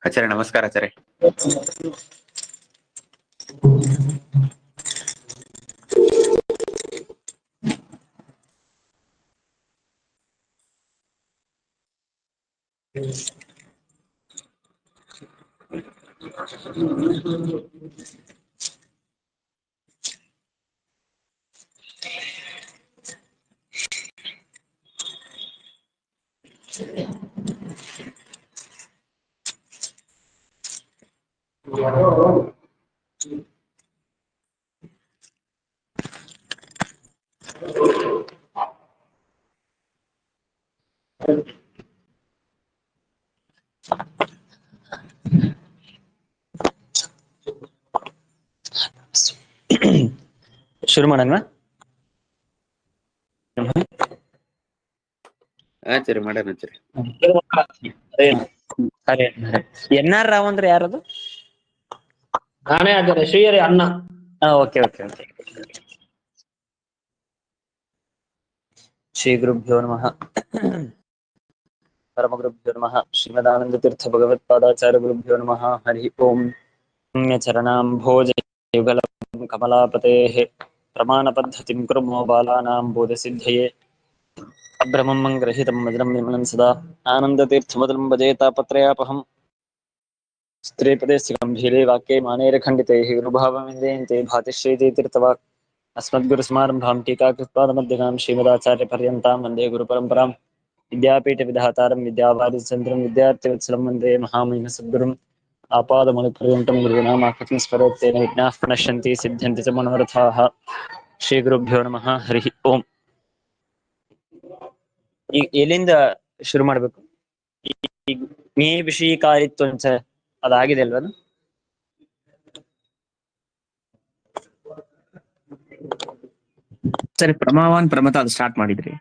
ಆಚಾರ್ಯ ನಮಸ್ಕಾರ ಆಚಾರ್ಯ. ಶುರು ಮಾಡೋಣ. ಆಚಾರ್ಯ ಮಾಡೋಣ ಆಚಾರ್ಯ. ಎನ್ ಆರ್ ರಾವ್ ಅಂದ್ರೆ ಯಾರದು? ನಾನೇ ಆಚಾರ್ಯ, ಶ್ರೀಹರಿ ಅಣ್ಣ. Okay okay okay. ಶ್ರೀ ಗುರುಭ್ಯೋ ನಮಃ. ಪರಮಗುರುಭ್ಯೋ ನಮಃ. ಶ್ರೀಮದಾನಂದ ತೀರ್ಥ ಭಗವತ್ಪಾದಾಚಾರ್ಯ ಗುರುಭ್ಯೋ ನಮಃ. ಹರಿ ಓಂ. ಪುಣ್ಯ ಚರಣಾಂಭೋಜ ಯುಗಲಂ ಕಮಲಾಪತೇಃ ಪ್ರಮಾಣ ಪದ್ಧತಿಂ ಕುರ್ಮೋ ಬಾಲಾನಾಂ ಬೋಧ ಸಿದ್ಧಯೇ ಅಭ್ರಮಂ ಗ್ರಹೀತಂ ಮಧುರಂ ವಿಮಲಂ ಸದಾ ಆನಂದತೀರ್ಥಮಧುರಂ ಭಜೇತಾಪತ್ರಯಾಪಹಂ ಸ್ತ್ರೀಪದೇಸ್ಯ ಗಂಭೀರೆ ವಾಕ್ಯೆ ಮಾನೇರ ಖಂಡಿತೈ ಗುರುಭಾವಮಿಂದೇಯಂತೆ ಭಾತಿಶ್ರೀತಿ ತೀರ್ಥವಾಕ್ ಅಸ್ಮದ್ಗುರುಸ್ಮಾರಂಭಾಂ ಟೀಕಾಕೃತ್ಪಾದಮಧ್ಯಗಾಂ ಶ್ರೀಮದಾಚಾರ್ಯ ಪರ್ಯಂತಾಂ ವಂದೇ ಗುರುಪರಂಪರಾಂ ವಿದ್ಯಾಪೀಠ ವಿಧಾತಾರಂ ವಿದ್ಯಾವಾರಿಚಂದ್ರಂ ವಿದ್ಯಾರ್ಥಿವತ್ಸಲಂ ವಂದೇ ಮಹಾಮಹಿಮ ಸದ್ಗುರುಂ ಆಪಾದಮೌಲಿಪರ್ಯಂತಂ ಗುರುಣಾಮಾಕೃತಿಂ ಸ್ಮರೇತ್ತೇನ ವಿಘ್ನಾಃ ಪ್ರಣಶ್ಯಂತಿ ಸಿದ್ಧ್ಯಂತಿ ಚ ಮನೋರಥಾಃ. ಶ್ರೀ ಗುರುಭ್ಯೋ ನಮಃ. ಹರಿ ಓಂ. ಈಗ ಎಲ್ಲಿಂದ ಶುರು ಮಾಡ್ಬೇಕು? ಮೇ ವಿಷಯಕಾರಿತ್ವ ಅದಾಗಿದೆ ಅಲ್ವಾ? ಸರಿ, ಪ್ರಮಾವಾನ್ ಪ್ರಮತ ಅದು ಸ್ಟಾರ್ಟ್ ಮಾಡಿದ್ರಿ.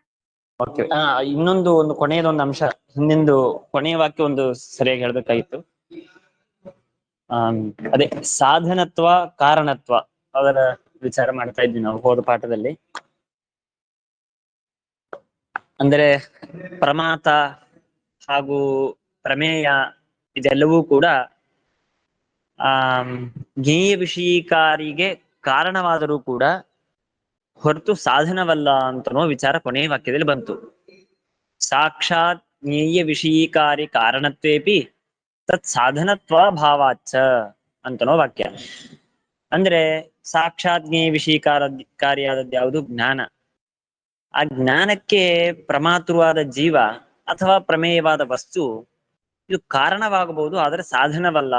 ಓಕೆ. ಇನ್ನೊಂದು ಕೊನೆಯದೊಂದು ಅಂಶ, ಹಿಂದಿಂದು ಕೊನೆಯ ವಾಕ್ಯ ಒಂದು ಸರಿಯಾಗಿ ಹೇಳ್ಬೇಕಾಗಿತ್ತು. ಅದೇ ಸಾಧನತ್ವ ಕಾರಣತ್ವ ಅದರ ವಿಚಾರ ಮಾಡ್ತಾ ಇದ್ವಿ ನಾವು ಹೋದ ಪಾಠದಲ್ಲಿ. ಅಂದ್ರೆ ಪ್ರಮಾತ ಹಾಗೂ ಪ್ರಮೇಯ ಇದೆಲ್ಲವೂ ಕೂಡ ಜ್ಞೇಯ ವಿಷಯೀಕಾರಿಗೆ ಕಾರಣವಾದರೂ ಕೂಡ ಹೊರತು ಸಾಧನವಲ್ಲ ಅಂತನೋ ವಿಚಾರ ಕೊನೆಯ ವಾಕ್ಯದಲ್ಲಿ ಬಂತು. ಸಾಕ್ಷಾತ್ ಜ್ಞೇಯ ವಿಷಯೀಕಾರಿ ಕಾರಣತ್ವೇಪಿ ತತ್ ಸಾಧನತ್ವ ಭಾವಾಚ್ಚ ಅಂತನೋ ವಾಕ್ಯ. ಅಂದ್ರೆ ಸಾಕ್ಷಾತ್ ಜ್ಞೇಯ ವಿಷಯೀಕಾರಿಯಾದದ್ದು ಯಾವುದು? ಜ್ಞಾನ. ಆ ಜ್ಞಾನಕ್ಕೆ ಪ್ರಮಾತೃವಾದ ಜೀವ ಅಥವಾ ಪ್ರಮೇಯವಾದ ವಸ್ತು ಇದು ಕಾರಣವಾಗಬಹುದು, ಆದರೆ ಸಾಧನವಲ್ಲ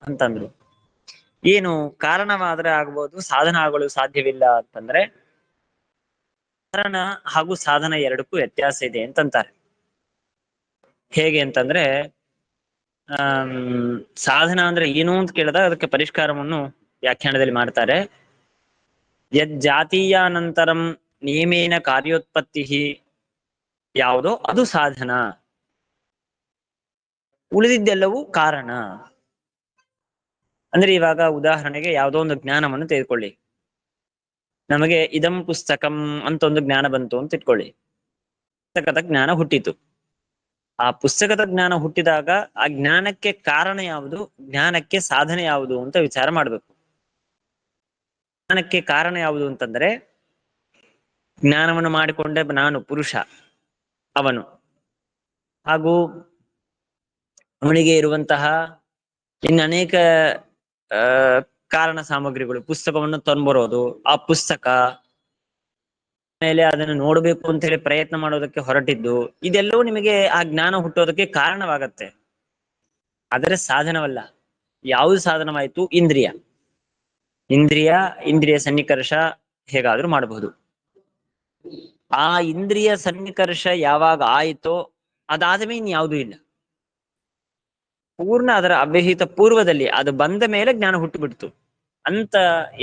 ಅಂತಂದ್ರು. ಏನು ಕಾರಣವಾದ್ರೆ ಆಗ್ಬೋದು, ಸಾಧನ ಆಗಲು ಸಾಧ್ಯವಿಲ್ಲ ಅಂತಂದ್ರೆ ಕಾರಣ ಹಾಗೂ ಸಾಧನ ಎರಡಕ್ಕೂ ವ್ಯತ್ಯಾಸ ಇದೆ ಅಂತಂತಾರೆ. ಹೇಗೆ ಅಂತಂದ್ರೆ ಸಾಧನ ಅಂದ್ರೆ ಏನು ಅಂತ ಕೇಳಿದಾಗ ಅದಕ್ಕೆ ಪರಿಷ್ಕಾರವನ್ನು ವ್ಯಾಖ್ಯಾನದಲ್ಲಿ ಮಾಡ್ತಾರೆ. ಯಜ್ಜಾತೀಯಾನಂತರಂ ನಿಯಮೇನ ಕಾರ್ಯೋತ್ಪತ್ತಿ ಯಾವುದೋ ಅದು ಸಾಧನ, ಉಳಿದಿದ್ದೆಲ್ಲವೂ ಕಾರಣ. ಅಂದ್ರೆ ಇವಾಗ ಉದಾಹರಣೆಗೆ ಯಾವುದೋ ಒಂದು ಜ್ಞಾನವನ್ನು ತೆಗೆದುಕೊಳ್ಳಿ. ನಮಗೆ ಇದಂ ಪುಸ್ತಕಂ ಅಂತ ಒಂದು ಜ್ಞಾನ ಬಂತು ಅಂತ ಇಟ್ಕೊಳ್ಳಿ. ಪುಸ್ತಕದ ಜ್ಞಾನ ಹುಟ್ಟಿತು. ಆ ಪುಸ್ತಕದ ಜ್ಞಾನ ಹುಟ್ಟಿದಾಗ ಆ ಜ್ಞಾನಕ್ಕೆ ಕಾರಣ ಯಾವುದು, ಜ್ಞಾನಕ್ಕೆ ಸಾಧನೆ ಯಾವುದು ಅಂತ ವಿಚಾರ ಮಾಡ್ಬೇಕು. ಜ್ಞಾನಕ್ಕೆ ಕಾರಣ ಯಾವುದು ಅಂತಂದ್ರೆ ಜ್ಞಾನವನ್ನು ಮಾಡಿಕೊಂಡೆ ನಾನು ಪುರುಷ, ಅವನು, ಹಾಗೂ ಅವನಿಗೆ ಇರುವಂತಹ ಇನ್ನು ಅನೇಕ ಕಾರಣ ಸಾಮಗ್ರಿಗಳು, ಪುಸ್ತಕವನ್ನು ತಂದ್ಬರೋದು, ಆ ಪುಸ್ತಕ ಮೇಲೆ ಅದನ್ನು ನೋಡ್ಬೇಕು ಅಂತ ಹೇಳಿ ಪ್ರಯತ್ನ ಮಾಡೋದಕ್ಕೆ ಹೊರಟಿದ್ದು, ಇದೆಲ್ಲವೂ ನಿಮಗೆ ಆ ಜ್ಞಾನ ಹುಟ್ಟೋದಕ್ಕೆ ಕಾರಣವಾಗತ್ತೆ, ಆದರೆ ಸಾಧನವಲ್ಲ. ಯಾವುದು ಸಾಧನವಾಯಿತು? ಇಂದ್ರಿಯ. ಇಂದ್ರಿಯ ಸನ್ನಿಕರ್ಷ ಹೇಗಾದ್ರೂ ಮಾಡಬಹುದು. ಆ ಇಂದ್ರಿಯ ಸನ್ನಿಕರ್ಷ ಯಾವಾಗ ಆಯಿತೋ ಅದಾದ್ಮೇಲೆ ಇನ್ಯಾವುದೂ ಇಲ್ಲ. ಪೂರ್ಣ ಅದರ ಅವ್ಯಹಿತ ಪೂರ್ವದಲ್ಲಿ ಅದು ಬಂದ ಮೇಲೆ ಜ್ಞಾನ ಹುಟ್ಟುಬಿಡ್ತು ಅಂತ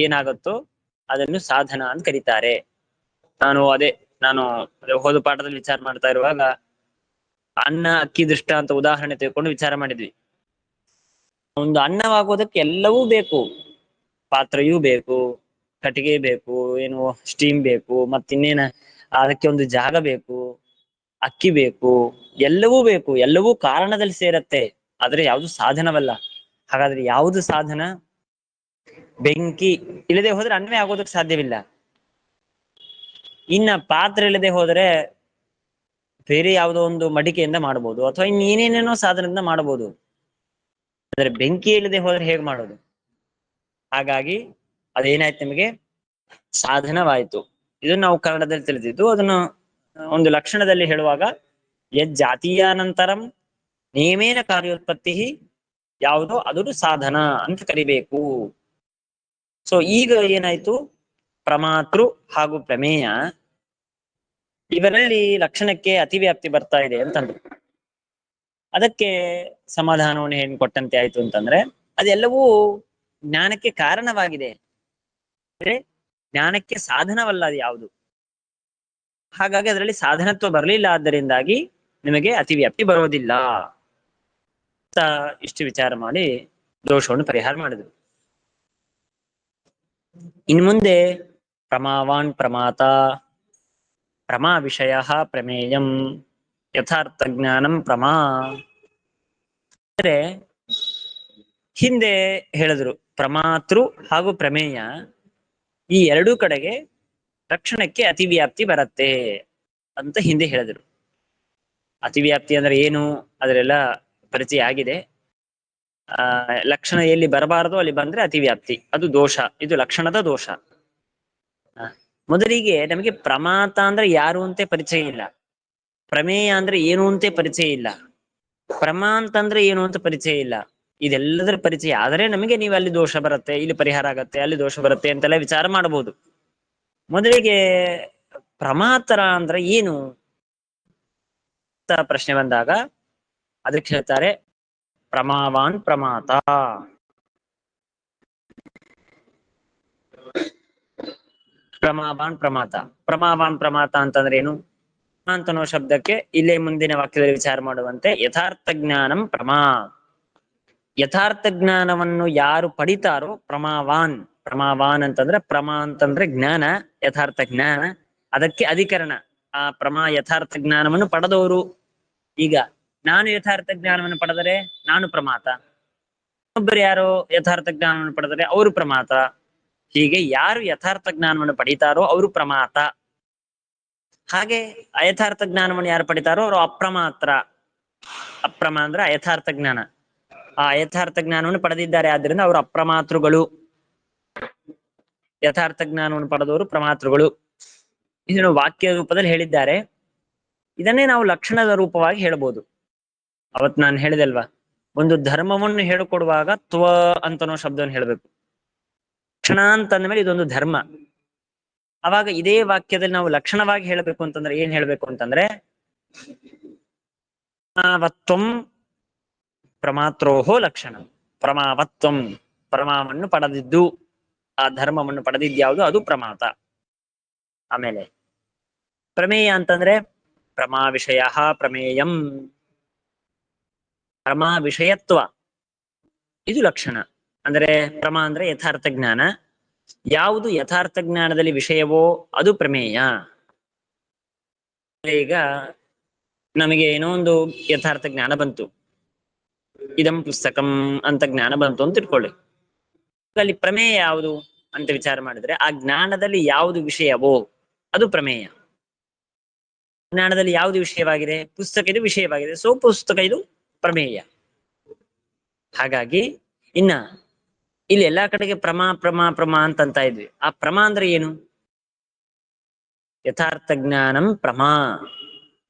ಏನಾಗುತ್ತೋ ಅದನ್ನು ಸಾಧನ ಅಂತ ಕರೀತಾರೆ. ನಾನು ಹೋದ ಪಾಠದಲ್ಲಿ ವಿಚಾರ ಮಾಡ್ತಾ ಇರುವಾಗ ಅನ್ನ ಅಕ್ಕಿ ದೃಷ್ಟ ಅಂತ ಉದಾಹರಣೆ ತೆಗೆದುಕೊಂಡು ವಿಚಾರ ಮಾಡಿದ್ವಿ. ಒಂದು ಅನ್ನವಾಗೋದಕ್ಕೆ ಎಲ್ಲವೂ ಬೇಕು. ಪಾತ್ರೆಯೂ ಬೇಕು, ಕಟ್ಟಿಗೆ ಬೇಕು, ಏನು ಸ್ಟೀಮ್ ಬೇಕು, ಮತ್ತಿನ್ನೇನ ಅದಕ್ಕೆ ಒಂದು ಜಾಗ ಬೇಕು, ಅಕ್ಕಿ ಬೇಕು, ಎಲ್ಲವೂ ಬೇಕು, ಎಲ್ಲವೂ ಕಾರಣದಲ್ಲಿ ಸೇರತ್ತೆ. ಆದ್ರೆ ಯಾವುದು ಸಾಧನವಲ್ಲ. ಹಾಗಾದ್ರೆ ಯಾವುದು ಸಾಧನ? ಬೆಂಕಿ ಇಲ್ಲದೆ ಹೋದ್ರೆ ಅನ್ನವೇ ಆಗೋದಕ್ಕೆ ಸಾಧ್ಯವಿಲ್ಲ. ಇನ್ನ ಪಾತ್ರೆ ಇಲ್ಲದೆ ಹೋದರೆ ಬೇರೆ ಯಾವುದೋ ಒಂದು ಮಡಿಕೆಯಿಂದ ಮಾಡಬಹುದು, ಅಥವಾ ಇನ್ನೇನೇನೇನೋ ಸಾಧನದಿಂದ ಮಾಡಬಹುದು. ಆದ್ರೆ ಬೆಂಕಿ ಇಲ್ಲದೆ ಹೋದ್ರೆ ಹೇಗೆ ಮಾಡೋದು? ಹಾಗಾಗಿ ಅದೇನಾಯ್ತು, ನಿಮಗೆ ಸಾಧನವಾಯಿತು. ಇದನ್ನು ನಾವು ಕನ್ನಡದಲ್ಲಿ ತಿಳಿದಿದ್ದು. ಅದನ್ನು ಒಂದು ಲಕ್ಷಣದಲ್ಲಿ ಹೇಳುವಾಗ ಯಜ್ಜಾತೀಯಾನಂತರಂ ನಿಯಮೇನ ಕಾರ್ಯೋತ್ಪತ್ತಿ ಯಾವುದೋ ಅದು ಸಾಧನ ಅಂತ ಕರಿಬೇಕು. ಸೊ ಈಗ ಏನಾಯ್ತು, ಪ್ರಮಾತೃ ಹಾಗೂ ಪ್ರಮೇಯ ಇವರಲ್ಲಿ ಲಕ್ಷಣಕ್ಕೆ ಅತಿವ್ಯಾಪ್ತಿ ಬರ್ತಾ ಇದೆ ಅಂತಂದ್ರು. ಅದಕ್ಕೆ ಸಮಾಧಾನವನ್ನು ಏನ್ ಕೊಟ್ಟಂತೆ ಆಯ್ತು ಅಂತಂದ್ರೆ, ಅದೆಲ್ಲವೂ ಜ್ಞಾನಕ್ಕೆ ಕಾರಣವಾಗಿದೆ, ಅಂದ್ರೆ ಜ್ಞಾನಕ್ಕೆ ಸಾಧನವಲ್ಲ ಅದು ಯಾವುದು. ಹಾಗಾಗಿ ಅದರಲ್ಲಿ ಸಾಧನತ್ವ ಬರಲಿಲ್ಲ, ಆದ್ದರಿಂದಾಗಿ ನಿಮಗೆ ಅತಿವ್ಯಾಪ್ತಿ ಬರೋದಿಲ್ಲ ಅಂತ ಇಷ್ಟು ವಿಚಾರ ಮಾಡಿ ದೋಷವನ್ನು ಪರಿಹಾರ ಮಾಡಿದ್ರು. ಇನ್ ಮುಂದೆ ಪ್ರಮಾವಾನ್ ಪ್ರಮಾತ ಪ್ರಮಾ ವಿಷಯ ಪ್ರಮೇಯಂ ಯಥಾರ್ಥ ಜ್ಞಾನಂ ಪ್ರಮಾ ಅಂದ್ರೆ ಹಿಂದೆ ಹೇಳಿದ್ರು ಪ್ರಮಾತೃ ಹಾಗೂ ಪ್ರಮೇಯ ಈ ಎರಡೂ ಕಡೆಗೆ ಲಕ್ಷಣಕ್ಕೆ ಅತಿವ್ಯಾಪ್ತಿ ಬರತ್ತೆ ಅಂತ ಹಿಂದೆ ಹೇಳಿದ್ರು. ಅತಿವ್ಯಾಪ್ತಿ ಅಂದ್ರೆ ಏನು ಅದರೆಲ್ಲ ಪರಿಚಯ ಆಗಿದೆ. ಲಕ್ಷಣ ಎಲ್ಲಿ ಬರಬಾರದು ಅಲ್ಲಿ ಬಂದ್ರೆ ಅತಿವ್ಯಾಪ್ತಿ, ಅದು ದೋಷ, ಇದು ಲಕ್ಷಣದ ದೋಷ. ಮೊದಲಿಗೆ ನಮಗೆ ಪ್ರಮಾತ ಅಂದ್ರೆ ಯಾರು ಅಂತೆ ಪರಿಚಯ ಇಲ್ಲ, ಪ್ರಮೇಯ ಅಂದ್ರೆ ಏನು ಅಂತೆ ಪರಿಚಯ ಇಲ್ಲ, ಪ್ರಮಾ ಅಂತಂದ್ರೆ ಏನು ಅಂತ ಪರಿಚಯ ಇಲ್ಲ. ಇದೆಲ್ಲದರ ಪರಿಚಯ ಆದರೆ ನಮಗೆ ನೀವು ಅಲ್ಲಿ ದೋಷ ಬರುತ್ತೆ, ಇಲ್ಲಿ ಪರಿಹಾರ ಆಗತ್ತೆ, ಅಲ್ಲಿ ದೋಷ ಬರುತ್ತೆ ಅಂತೆಲ್ಲ ವಿಚಾರ ಮಾಡಬಹುದು. ಮೊದಲಿಗೆ ಪ್ರಮಾತರ ಅಂದ್ರೆ ಏನು ಅಂತ ಪ್ರಶ್ನೆ ಬಂದಾಗ ಅದಕ್ಕೆ ಹೇಳ್ತಾರೆ ಪ್ರಮಾವಾನ್ ಪ್ರಮಾತ. ಪ್ರಮಾವಾನ್ ಪ್ರಮಾತ. ಪ್ರಮಾವಾನ್ ಪ್ರಮಾತ ಅಂತಂದ್ರೆ ಏನು ಅಂತನೋ ಶಬ್ದಕ್ಕೆ ಇಲ್ಲೇ ಮುಂದಿನ ವಾಕ್ಯದಲ್ಲಿ ವಿಚಾರ ಮಾಡುವಂತೆ ಯಥಾರ್ಥ ಜ್ಞಾನಂ ಪ್ರಮಾ. ಯಥಾರ್ಥ ಜ್ಞಾನವನ್ನು ಯಾರು ಪಡಿತಾರೋ ಪ್ರಮಾವಾನ್. ಪ್ರಮಾವಾನ್ ಅಂತಂದ್ರೆ ಪ್ರಮಾ ಅಂತಂದ್ರೆ ಜ್ಞಾನ, ಯಥಾರ್ಥ ಜ್ಞಾನ, ಅದಕ್ಕೆ ಅಧಿಕರಣ. ಆ ಪ್ರಮಾ ಯಥಾರ್ಥ ಜ್ಞಾನವನ್ನು ಪಡೆದವರು. ಈಗ ನಾನು ಯಥಾರ್ಥ ಜ್ಞಾನವನ್ನು ಪಡೆದರೆ ನಾನು ಪ್ರಮಾತ, ಒಬ್ಬರು ಯಾರು ಯಥಾರ್ಥ ಜ್ಞಾನವನ್ನು ಪಡೆದರೆ ಅವರು ಪ್ರಮಾತ. ಹೀಗೆ ಯಾರು ಯಥಾರ್ಥ ಜ್ಞಾನವನ್ನು ಪಡಿತಾರೋ ಅವರು ಪ್ರಮಾತ. ಹಾಗೆ ಅಯಥಾರ್ಥ ಜ್ಞಾನವನ್ನು ಯಾರು ಪಡಿತಾರೋ ಅವರು ಅಪ್ರಮಾತ್ರ. ಅಪ್ರಮ ಅಂದ್ರೆ ಅಯಥಾರ್ಥ ಜ್ಞಾನ, ಆ ಯಥಾರ್ಥ ಜ್ಞಾನವನ್ನು ಪಡೆದಿದ್ದಾರೆ, ಆದ್ರಿಂದ ಅವರು ಅಪ್ರಮಾತೃಗಳು. ಯಥಾರ್ಥ ಜ್ಞಾನವನ್ನು ಪಡೆದವರು ಪ್ರಮಾತೃಗಳು. ಇದನ್ನು ವಾಕ್ಯ ರೂಪದಲ್ಲಿ ಹೇಳಿದ್ದಾರೆ. ಇದನ್ನೇ ನಾವು ಲಕ್ಷಣದ ರೂಪವಾಗಿ ಹೇಳ್ಬೋದು. ಅವತ್ ನಾನು ಹೇಳಿದೆಲ್ವಾ, ಒಂದು ಧರ್ಮವನ್ನು ಹೇಳಿಕೊಡುವಾಗ ತ್ವ ಅಂತನೋ ಶಬ್ದವನ್ನು ಹೇಳ್ಬೇಕು. ಲಕ್ಷಣ ಅಂತಂದ ಮೇಲೆ ಇದೊಂದು ಧರ್ಮ. ಅವಾಗ ಇದೇ ವಾಕ್ಯದಲ್ಲಿ ನಾವು ಲಕ್ಷಣವಾಗಿ ಹೇಳಬೇಕು ಅಂತಂದ್ರೆ ಏನ್ ಹೇಳ್ಬೇಕು ಅಂತಂದ್ರೆ ಪ್ರಮಾವತ್ವಂ ಪ್ರಮಾತ್ರೋಹೋ ಲಕ್ಷಣ. ಪ್ರಮಾವತ್ವಂ ಪ್ರಮಾವನ್ನು ಪಡೆದಿದ್ದು, ಆ ಧರ್ಮವನ್ನು ಪಡೆದಿದ್ಯಾವುದು ಅದು ಪ್ರಮಾತ. ಆಮೇಲೆ ಪ್ರಮೇಯ ಅಂತಂದ್ರೆ ಪ್ರಮಾ ವಿಷಯ ಪ್ರಮೇಯಂ. ಪ್ರಮಾ ವಿಷಯತ್ವ ಇದು ಲಕ್ಷಣ. ಅಂದ್ರೆ ಪ್ರಮಾ ಅಂದ್ರೆ ಯಥಾರ್ಥ ಜ್ಞಾನ, ಯಾವುದು ಯಥಾರ್ಥ ಜ್ಞಾನದಲ್ಲಿ ವಿಷಯವೋ ಅದು ಪ್ರಮೇಯ. ಈಗ ನಮಗೆ ಏನೋ ಒಂದು ಯಥಾರ್ಥ ಜ್ಞಾನ ಬಂತು, ಇದಂ ಪುಸ್ತಕಂ ಅಂತ ಜ್ಞಾನ ಬಂತು ಅಂತ ಇಟ್ಕೊಳ್ಳಿ. ಅಲ್ಲಿ ಪ್ರಮೇಯ ಯಾವುದು ಅಂತ ವಿಚಾರ ಮಾಡಿದ್ರೆ ಆ ಜ್ಞಾನದಲ್ಲಿ ಯಾವುದು ವಿಷಯವೋ ಅದು ಪ್ರಮೇಯ. ಜ್ಞಾನದಲ್ಲಿ ಯಾವುದು ವಿಷಯವಾಗಿದೆ, ಪುಸ್ತಕ ಇದು ವಿಷಯವಾಗಿದೆ, ಸೊ ಪುಸ್ತಕ ಇದು ಪ್ರಮೇಯ. ಹಾಗಾಗಿ ಇನ್ನ ಇಲ್ಲಿ ಎಲ್ಲಾ ಕಡೆಗೆ ಪ್ರಮಾ ಪ್ರಮಾ ಪ್ರಮಾ ಅಂತ ಇದ್ವಿ. ಆ ಪ್ರಮಾ ಅಂದ್ರೆ ಏನು? ಯಥಾರ್ಥ ಜ್ಞಾನಂ ಪ್ರಮಾ.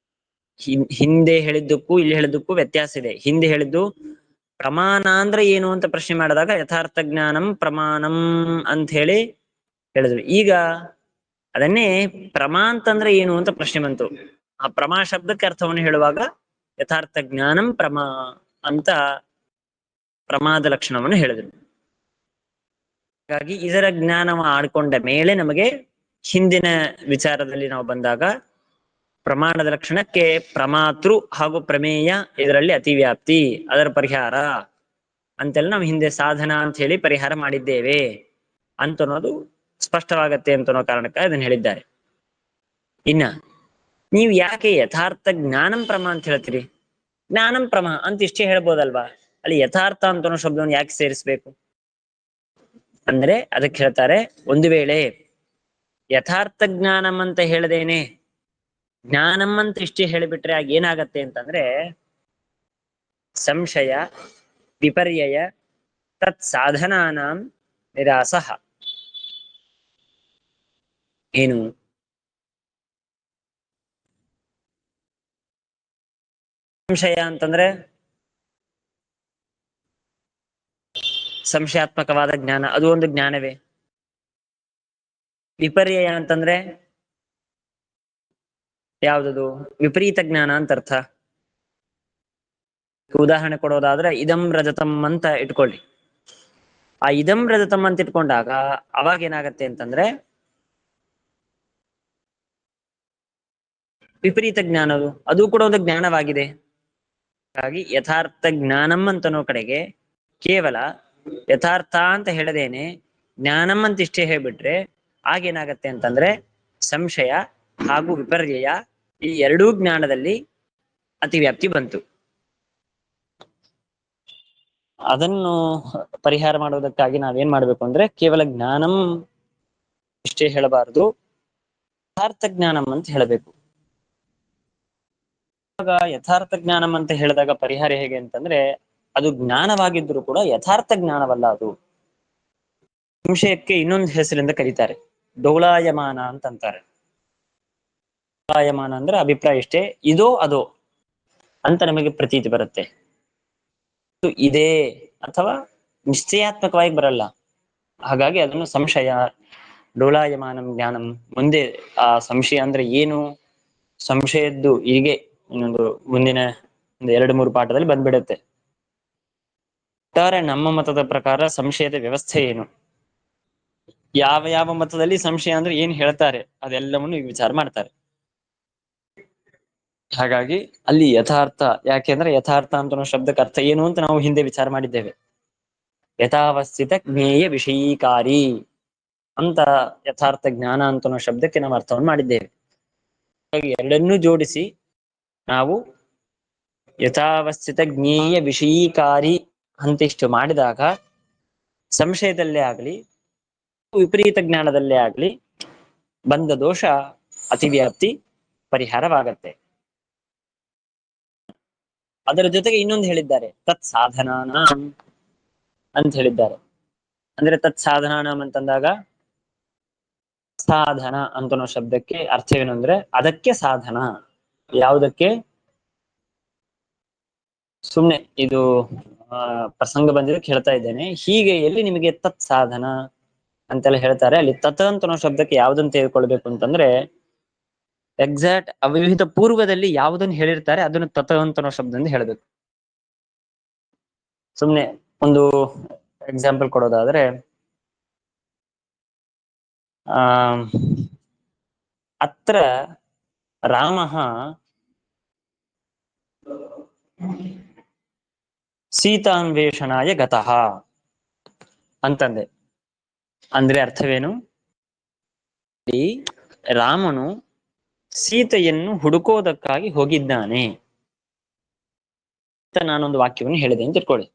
ಹಿಂದೆ ಹೇಳಿದ್ದಕ್ಕೂ ಇಲ್ಲಿ ಹೇಳಿದ್ದಕ್ಕೂ ವ್ಯತ್ಯಾಸ ಇದೆ. ಹಿಂದೆ ಹೇಳಿದ್ದು ಪ್ರಮಾಣ ಅಂದ್ರೆ ಏನು ಅಂತ ಪ್ರಶ್ನೆ ಮಾಡಿದಾಗ ಯಥಾರ್ಥ ಜ್ಞಾನಂ ಪ್ರಮಾಣಂ ಅಂತ ಹೇಳಿ ಹೇಳಿದ್ವಿ. ಈಗ ಅದನ್ನೇ ಪ್ರಮಾ ಅಂತಂದ್ರೆ ಏನು ಅಂತ ಪ್ರಶ್ನೆ ಬಂತು. ಆ ಪ್ರಮಾ ಶಬ್ದಕ್ಕೆ ಅರ್ಥವನ್ನು ಹೇಳುವಾಗ ಯಥಾರ್ಥ ಜ್ಞಾನಂ ಪ್ರಮಾ ಅಂತ ಪ್ರಮಾದ ಲಕ್ಷಣವನ್ನು ಹೇಳಿದ್ರು. ಹಾಗಾಗಿ ಇದರ ಜ್ಞಾನವ ಆಡ್ಕೊಂಡ ಮೇಲೆ ನಮಗೆ ಹಿಂದಿನ ವಿಚಾರದಲ್ಲಿ ನಾವು ಬಂದಾಗ ಪ್ರಮಾಣದ ಲಕ್ಷಣಕ್ಕೆ ಪ್ರಮಾತೃ ಹಾಗೂ ಪ್ರಮೇಯ ಇದರಲ್ಲಿ ಅತಿವ್ಯಾಪ್ತಿ, ಅದರ ಪರಿಹಾರ ಅಂತೆಲ್ಲ ನಾವು ಹಿಂದೆ ಸಾಧನ ಅಂತ ಹೇಳಿ ಪರಿಹಾರ ಮಾಡಿದ್ದೇವೆ ಅಂತನ್ನೋದು ಸ್ಪಷ್ಟವಾಗತ್ತೆ ಅಂತನೋ ಕಾರಣಕ್ಕೆ ಅದನ್ನ ಹೇಳಿದ್ದಾರೆ. ಇನ್ನ ನೀವು ಯಾಕೆ ಯಥಾರ್ಥ ಜ್ಞಾನಂ ಪ್ರಮಾ ಅಂತ ಹೇಳ್ತೀರಿ? ಜ್ಞಾನಂ ಪ್ರಮಾ ಅಂತ ಇಷ್ಟೇ ಹೇಳ್ಬೋದಲ್ವಾ? ಅಲ್ಲಿ ಯಥಾರ್ಥ ಅಂತ ಅನ್ನೋ ಶಬ್ದವನ್ನು ಯಾಕೆ ಸೇರಿಸ್ಬೇಕು ಅಂದ್ರೆ ಅದಕ್ಕೆ ಹೇಳ್ತಾರೆ, ಒಂದು ವೇಳೆ ಯಥಾರ್ಥ ಜ್ಞಾನಂ ಅಂತ ಹೇಳದೇನೆ ಜ್ಞಾನಂ ಅಂತ ಇಷ್ಟೇ ಹೇಳಿಬಿಟ್ರೆ ಆಗ ಏನಾಗತ್ತೆ ಅಂತಂದ್ರೆ ಸಂಶಯ ವಿಪರ್ಯಯ ತತ್ ಸಾಧನಾನಾಂ ನಿರಾಸಃ. ಏನು ಸಂಶಯ ಅಂತಂದ್ರೆ ಸಂಶಯಾತ್ಮಕವಾದ ಜ್ಞಾನ, ಅದು ಒಂದು ಜ್ಞಾನವೇ. ವಿಪರ್ಯಯ ಅಂತಂದ್ರೆ ಯಾವ್ದದು? ವಿಪರೀತ ಜ್ಞಾನ ಅಂತ ಅರ್ಥ. ಉದಾಹರಣೆ ಕೊಡೋದಾದ್ರೆ ಇದಂ ರಜತಂ ಅಂತ ಇಟ್ಕೊಳ್ಳಿ. ಆ ಇದಂ ರಜತಂ ಅಂತ ಇಟ್ಕೊಂಡಾಗ ಅವಾಗ ಏನಾಗತ್ತೆ ಅಂತಂದ್ರೆ ವಿಪರೀತ ಜ್ಞಾನದು, ಅದು ಕೂಡ ಒಂದು ಜ್ಞಾನವಾಗಿದೆ. ಹಾಗಾಗಿ ಯಥಾರ್ಥ ಜ್ಞಾನಂ ಅಂತನೋ ಕಡೆಗೆ ಕೇವಲ ಯಥಾರ್ಥ ಅಂತ ಹೇಳದೇನೆ ಜ್ಞಾನಂ ಅಂತ ಇಷ್ಟೇ ಹೇಳ್ಬಿಟ್ರೆ ಆಗೇನಾಗತ್ತೆ ಅಂತಂದ್ರೆ ಸಂಶಯ ಹಾಗೂ ವಿಪರ್ಯಯ ಈ ಎರಡೂ ಜ್ಞಾನದಲ್ಲಿ ಅತಿವ್ಯಾಪ್ತಿ ಬಂತು. ಅದನ್ನು ಪರಿಹಾರ ಮಾಡುವುದಕ್ಕಾಗಿ ನಾವೇನ್ ಮಾಡ್ಬೇಕು ಅಂದ್ರೆ ಕೇವಲ ಜ್ಞಾನಂ ಇಷ್ಟೇ ಹೇಳಬಾರದು, ಯಥಾರ್ಥ ಜ್ಞಾನಂ ಅಂತ ಹೇಳಬೇಕು. ಇವಾಗ ಯಥಾರ್ಥ ಜ್ಞಾನಂ ಅಂತ ಹೇಳಿದಾಗ ಪರಿಹಾರ ಹೇಗೆ ಅಂತಂದ್ರೆ ಅದು ಜ್ಞಾನವಾಗಿದ್ರೂ ಕೂಡ ಯಥಾರ್ಥ ಜ್ಞಾನವಲ್ಲ. ಅದು ಸಂಶಯಕ್ಕೆ ಇನ್ನೊಂದು ಹೆಸರಿಂದ ಕರೀತಾರೆ, ಡೌಲಾಯಮಾನ ಅಂತಂತಾರೆ. ಡೌಲಾಯಮಾನ ಅಂದ್ರೆ ಅಭಿಪ್ರಾಯ ಇಷ್ಟೇ, ಇದೋ ಅದೋ ಅಂತ ನಮಗೆ ಪ್ರತೀತಿ ಬರುತ್ತೆ. ಇದೆ ಅಥವಾ ನಿಶ್ಚಯಾತ್ಮಕವಾಗಿ ಬರಲ್ಲ. ಹಾಗಾಗಿ ಅದನ್ನು ಸಂಶಯ ಡೋಲಾಯಮಾನಂ ಜ್ಞಾನಂ. ಮುಂದೆ ಆ ಸಂಶಯ ಅಂದ್ರೆ ಏನು, ಸಂಶಯದ್ದು ಹೀಗೆ ಇನ್ನೊಂದು ಮುಂದಿನ ಒಂದು 2-3 ಪಾಠದಲ್ಲಿ ಬಂದ್ಬಿಡುತ್ತೆ. ಒಟ್ಟಾರೆ ನಮ್ಮ ಮತದ ಪ್ರಕಾರ ಸಂಶಯದ ವ್ಯವಸ್ಥೆ ಏನು, ಯಾವ ಯಾವ ಮತದಲ್ಲಿ ಸಂಶಯ ಅಂದ್ರೆ ಏನ್ ಹೇಳ್ತಾರೆ ಅದೆಲ್ಲವನ್ನು ವಿಚಾರ ಮಾಡ್ತಾರೆ. ಹಾಗಾಗಿ ಅಲ್ಲಿ ಯಥಾರ್ಥ, ಯಾಕೆಂದ್ರೆ ಯಥಾರ್ಥ ಅಂತ ಶಬ್ದಕ್ಕೆ ಅರ್ಥ ಏನು ಅಂತ ನಾವು ಹಿಂದೆ ವಿಚಾರ ಮಾಡಿದ್ದೇವೆ. ಯಥಾವಸ್ಥಿತ ಜ್ಞೇಯ ವಿಷಯೀಕಾರಿ ಅಂತ ಯಥಾರ್ಥ ಜ್ಞಾನ ಅಂತ ಶಬ್ದಕ್ಕೆ ನಾವು ಅರ್ಥವನ್ನು ಮಾಡಿದ್ದೇವೆ. ಹಾಗಾಗಿ ಎರಡನ್ನೂ ಜೋಡಿಸಿ ನಾವು ಯಥಾವಸ್ಥಿತ ಜ್ಞೇಯ ವಿಷಯೀಕಾರಿ ಅಂತ ಇಷ್ಟು ಮಾಡಿದಾಗ ಸಂಶಯದಲ್ಲೇ ಆಗ್ಲಿ ವಿಪರೀತ ಜ್ಞಾನದಲ್ಲೇ ಆಗ್ಲಿ ಬಂದ ದೋಷ ಅತಿವ್ಯಾಪ್ತಿ ಪರಿಹಾರವಾಗತ್ತೆ. ಅದರ ಜೊತೆಗೆ ಇನ್ನೊಂದು ಹೇಳಿದ್ದಾರೆ, ತತ್ ಸಾಧನಾನ ಅಂತ ಹೇಳಿದ್ದಾರೆ. ಅಂದ್ರೆ ತತ್ ಸಾಧನಾನಂ ಅಂತಂದಾಗ ಸಾಧನ ಅಂತನೋ ಶಬ್ದಕ್ಕೆ ಅರ್ಥವೇನು ಅಂದ್ರೆ ಅದಕ್ಕೆ ಸಾಧನ. ಯಾವುದಕ್ಕೆ? ಸುಮ್ನೆ ಇದು ಪ್ರಸಂಗ ಬಂದಿದ್ದಕ್ಕೆ ಹೇಳ್ತಾ ಇದ್ದೇನೆ. ಹೀಗೆ ಎಲ್ಲಿ ನಿಮಗೆ ತತ್ ಸಾಧನ ಅಂತೆಲ್ಲ ಹೇಳ್ತಾರೆ, ಅಲ್ಲಿ ತತ್ ಅಂತನೋ ಶಬ್ದಕ್ಕೆ ಯಾವ್ದನ್ನು ತೆಗೆದುಕೊಳ್ಬೇಕು ಅಂತಂದ್ರೆ ಎಕ್ಸಾಕ್ಟ್ ಅವಿಹಿತ ಪೂರ್ವದಲ್ಲಿ ಯಾವುದನ್ನು ಹೇಳಿರ್ತಾರೆ ಅದನ್ನು ತತ್ ಅಂತನೋ ಶಬ್ದದಿಂದ ಹೇಳ್ಬೇಕು. ಸುಮ್ನೆ ಒಂದು ಎಕ್ಸಾಂಪಲ್ ಕೊಡೋದಾದ್ರೆ ಅತ್ರ ರಾಮಃ ಸೀತಾನ್ವೇಷಣಾಯ ಗತಃ ಅಂತಂದೆ. ಅಂದ್ರೆ ಅರ್ಥವೇನು? ರಾಮನು ಸೀತೆಯನ್ನು ಹುಡುಕೋದಕ್ಕಾಗಿ ಹೋಗಿದ್ದಾನೆ ಅಂತ ನಾನೊಂದು ವಾಕ್ಯವನ್ನು ಹೇಳಿದೆ ಅಂತ ಇಟ್ಕೊಳ್ಳಿ.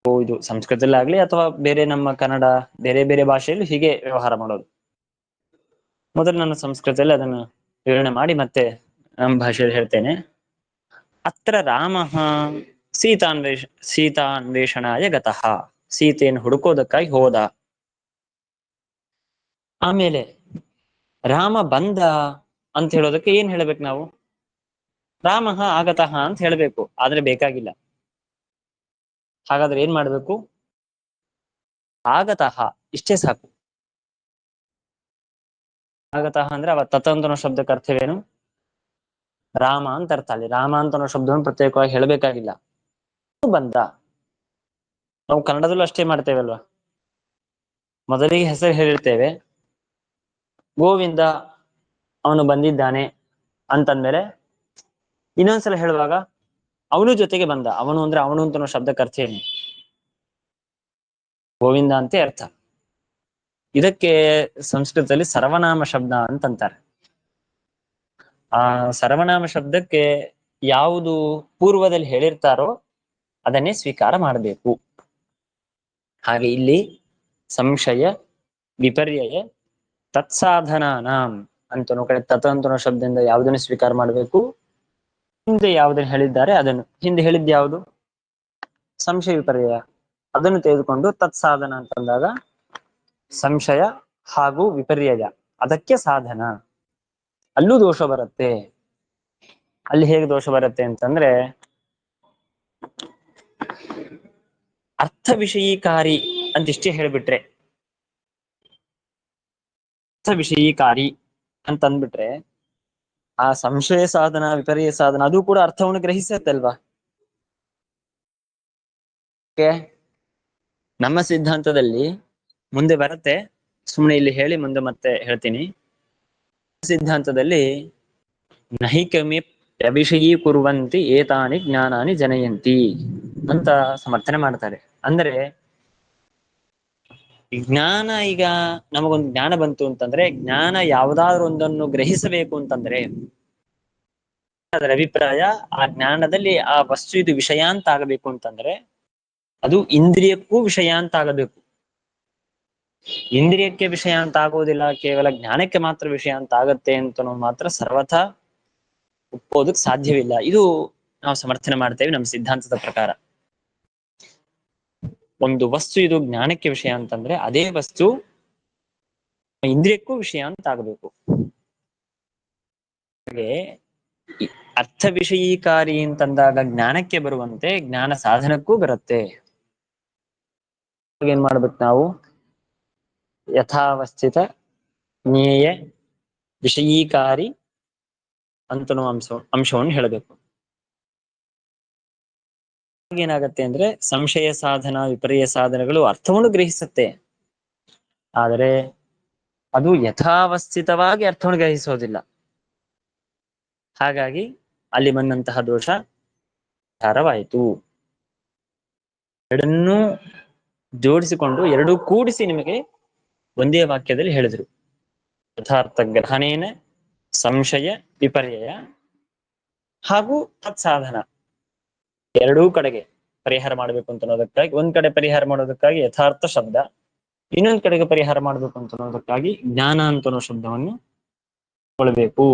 ಇದು ಸಂಸ್ಕೃತದಲ್ಲಾಗ್ಲಿ ಅಥವಾ ಬೇರೆ ನಮ್ಮ ಕನ್ನಡ ಬೇರೆ ಬೇರೆ ಭಾಷೆಯಲ್ಲೂ ಹೀಗೆ ವ್ಯವಹಾರ ಮಾಡೋದು. ಮೊದಲು ನಾನು ಸಂಸ್ಕೃತದಲ್ಲಿ ಅದನ್ನು ವಿವರಣೆ ಮಾಡಿ ಮತ್ತೆ ನಮ್ಮ ಭಾಷೆಯಲ್ಲಿ ಹೇಳ್ತೇನೆ. ಅತ್ರ ರಾಮಃ ಸೀತಾನ್ವೇಷಣಾಯ ಗತಃ, ಸೀತೆಯನ್ನು ಹುಡುಕೋದಕ್ಕಾಗಿ ಹೋದ. ಆಮೇಲೆ ರಾಮ ಬಂದ ಅಂತ ಹೇಳೋದಕ್ಕೆ ಏನ್ ಹೇಳ್ಬೇಕು ನಾವು? ರಾಮಃ ಆಗತಃ ಅಂತ ಹೇಳ್ಬೇಕು. ಆದ್ರೆ ಬೇಕಾಗಿಲ್ಲ. ಹಾಗಾದ್ರೆ ಏನ್ ಮಾಡ್ಬೇಕು? ಆಗತಃ ಇಷ್ಟೇ ಸಾಕು. ಆಗತಃ ಅಂದ್ರೆ ಅವ ತತ್ ಅಂತನೋ ಶಬ್ದಕ್ಕೆ ಅರ್ಥವೇನು? ರಾಮ ಅಂತ ಅರ್ಥ. ಅಲ್ಲಿ ರಾಮ ಅಂತನೋ ಶಬ್ದವನ್ನು ಪ್ರತ್ಯೇಕವಾಗಿ ಹೇಳಬೇಕಾಗಿಲ್ಲ. ಬಂದ. ನಾವು ಕನ್ನಡದಲ್ಲೂ ಅಷ್ಟೇ ಮಾಡ್ತೇವಲ್ವಾ, ಮೊದಲಿಗೆ ಹೆಸರು ಹೇಳಿರ್ತೇವೆ, ಗೋವಿಂದ ಅವನು ಬಂದಿದ್ದಾನೆ ಅಂತಂದ್ಮೇಲೆ ಇನ್ನೊಂದ್ಸಲ ಹೇಳುವಾಗ ಅವನು ಜೊತೆಗೆ ಬಂದ. ಅವನು ಅಂದ್ರೆ ಅವನು ಅಂತನೋ ಶಬ್ದಕ್ಕೆ ಅರ್ಥ ಏನು? ಗೋವಿಂದ ಅಂತೆ ಅರ್ಥ. ಇದಕ್ಕೆ ಸಂಸ್ಕೃತದಲ್ಲಿ ಸರ್ವನಾಮ ಶಬ್ದ ಅಂತಂತಾರೆ. ಆ ಸರ್ವನಾಮ ಶಬ್ದಕ್ಕೆ ಯಾವುದು ಪೂರ್ವದಲ್ಲಿ ಹೇಳಿರ್ತಾರೋ ಅದನ್ನೇ ಸ್ವೀಕಾರ ಮಾಡಬೇಕು. ಹಾಗೆ ಇಲ್ಲಿ ಸಂಶಯ ವಿಪರ್ಯಯ ತತ್ಸಾಧನಾನಾಂ ಅಂತನೋ ಕಡೆ ತತ್ ಅಂತನೋ ಶಬ್ದದಿಂದ ಯಾವುದನ್ನು ಸ್ವೀಕಾರ ಮಾಡಬೇಕು, ಹಿಂದೆ ಯಾವುದನ್ನು ಹೇಳಿದ್ದಾರೆ ಅದನ್ನು. ಹಿಂದೆ ಹೇಳಿದ್ದು ಯಾವುದು? ಸಂಶಯ ವಿಪರ್ಯಯ. ಅದನ್ನು ತೆಗೆದುಕೊಂಡು ತತ್ಸಾಧನ ಅಂತಂದಾಗ ಸಂಶಯ ಹಾಗೂ ವಿಪರ್ಯಯ ಅದಕ್ಕೆ ಸಾಧನ. ಅಲ್ಲೂ ದೋಷ ಬರುತ್ತೆ. ಅಲ್ಲಿ ಹೇಗೆ ದೋಷ ಬರುತ್ತೆ ಅಂತಂದ್ರೆ, ಅರ್ಥ ವಿಷಯೀಕಾರಿ ಅಂತಿಷ್ಟೇ ಹೇಳ್ಬಿಟ್ರೆ, ಅರ್ಥ ವಿಷಯೀಕಾರಿ ಅಂತಂದ್ಬಿಟ್ರೆ ಆ ಸಂಶಯ ಸಾಧನ ವಿಪರ್ಯಯ ಸಾಧನ ಅದು ಕೂಡ ಅರ್ಥವನ್ನು ಗ್ರಹಿಸತ್ತಲ್ವಾ? ನಮ್ಮ ಸಿದ್ಧಾಂತದಲ್ಲಿ ಮುಂದೆ ಬರುತ್ತೆ, ಸುಮ್ಮನೆ ಇಲ್ಲಿ ಹೇಳಿ ಮುಂದೆ ಮತ್ತೆ ಹೇಳ್ತೀನಿ. ಸಿದ್ಧಾಂತದಲ್ಲಿ ನಹಿಕಮಿ ಅವಿಷಯೀಕುರ್ವಂತಿ ಏತಾನಿ ಜ್ಞಾನಾನಿ ಜನಯಂತಿ ಅಂತ ಸಮರ್ಥನೆ ಮಾಡ್ತಾರೆ. ಅಂದ್ರೆ ಜ್ಞಾನ, ಈಗ ನಮಗೊಂದು ಜ್ಞಾನ ಬಂತು ಅಂತಂದ್ರೆ, ಜ್ಞಾನ ಯಾವುದಾದ್ರೂ ಒಂದನ್ನು ಗ್ರಹಿಸಬೇಕು ಅಂತಂದ್ರೆ ಅದರ ಅಭಿಪ್ರಾಯ ಆ ಜ್ಞಾನದಲ್ಲಿ ಆ ವಸ್ತು ಇದು ವಿಷಯ ಅಂತ ಆಗಬೇಕು ಅಂತಂದ್ರೆ ಅದು ಇಂದ್ರಿಯಕ್ಕೂ ವಿಷಯ ಅಂತ ಆಗಬೇಕು. ಇಂದ್ರಿಯಕ್ಕೆ ವಿಷಯ ಅಂತ ಆಗುವುದಿಲ್ಲ, ಕೇವಲ ಜ್ಞಾನಕ್ಕೆ ಮಾತ್ರ ವಿಷಯ ಅಂತ ಆಗತ್ತೆ ಅಂತ ಮಾತ್ರ ಸರ್ವಥಾ ಒಪ್ಪೋದಕ್ ಸಾಧ್ಯವಿಲ್ಲ. ಇದು ನಾವು ಸಮರ್ಥನೆ ಮಾಡ್ತೇವೆ ನಮ್ಮ ಸಿದ್ಧಾಂತದ ಪ್ರಕಾರ. ಒಂದು ವಸ್ತು ಇದು ಜ್ಞಾನಕ್ಕೆ ವಿಷಯ ಅಂತಂದ್ರೆ ಅದೇ ವಸ್ತು ಇಂದ್ರಿಯಕ್ಕೂ ವಿಷಯ ಅಂತ ಆಗಬೇಕು. ಹಾಗೆ ಅರ್ಥ ವಿಷಯೀಕಾರಿ ಅಂತಂದಾಗ ಜ್ಞಾನಕ್ಕೆ ಬರುವಂತೆ ಜ್ಞಾನ ಸಾಧನಕ್ಕೂ ಬರುತ್ತೆ. ಏನ್ ಮಾಡ್ಬೇಕು ನಾವು? ಯಥಾವಸ್ಥಿತ ಜ್ಞೇಯ ವಿಷಯೀಕಾರಿ ಅಂತನೋ ಅಂಶವನ್ನು ಹೇಳಬೇಕು. ಏನಾಗತ್ತೆ ಅಂದ್ರೆ ಸಂಶಯ ಸಾಧನ ವಿಪರ್ಯಯ ಸಾಧನಗಳು ಅರ್ಥವನ್ನು ಗ್ರಹಿಸುತ್ತೆ, ಆದರೆ ಅದು ಯಥಾವಸ್ಥಿತವಾಗಿ ಅರ್ಥವನ್ನು ಗ್ರಹಿಸೋದಿಲ್ಲ. ಹಾಗಾಗಿ ಅಲ್ಲಿ ಬಂದಂತಹ ದೋಷ ಧಾರವಾಯಿತು. ಎರಡನ್ನೂ ಜೋಡಿಸಿಕೊಂಡು ಎರಡೂ ಕೂಡಿಸಿ ನಿಮಗೆ ಒಂದೇ ವಾಕ್ಯದಲ್ಲಿ ಹೇಳಿದ್ರು. ಯಥಾರ್ಥ ಗ್ರಹಣೇನ ಸಂಶಯ ವಿಪರ್ಯಯ ಹಾಗೂ ತತ್ಸಾಧನ ಎರಡೂ ಕಡೆಗೆ ಪರಿಹಾರ ಮಾಡಬೇಕು ಅಂತ ಅನ್ನೋದಕ್ಕಾಗಿ, ಒಂದ್ ಕಡೆ ಪರಿಹಾರ ಮಾಡೋದಕ್ಕಾಗಿ ಯಥಾರ್ಥ ಶಬ್ದ, ಇನ್ನೊಂದ್ ಕಡೆಗೆ ಪರಿಹಾರ ಮಾಡಬೇಕು ಅಂತ ಅನ್ನೋದಕ್ಕಾಗಿ ಜ್ಞಾನ ಅಂತ ಅನ್ನೋ ಶಬ್ದವನ್ನು ಕೊಡಬೇಕು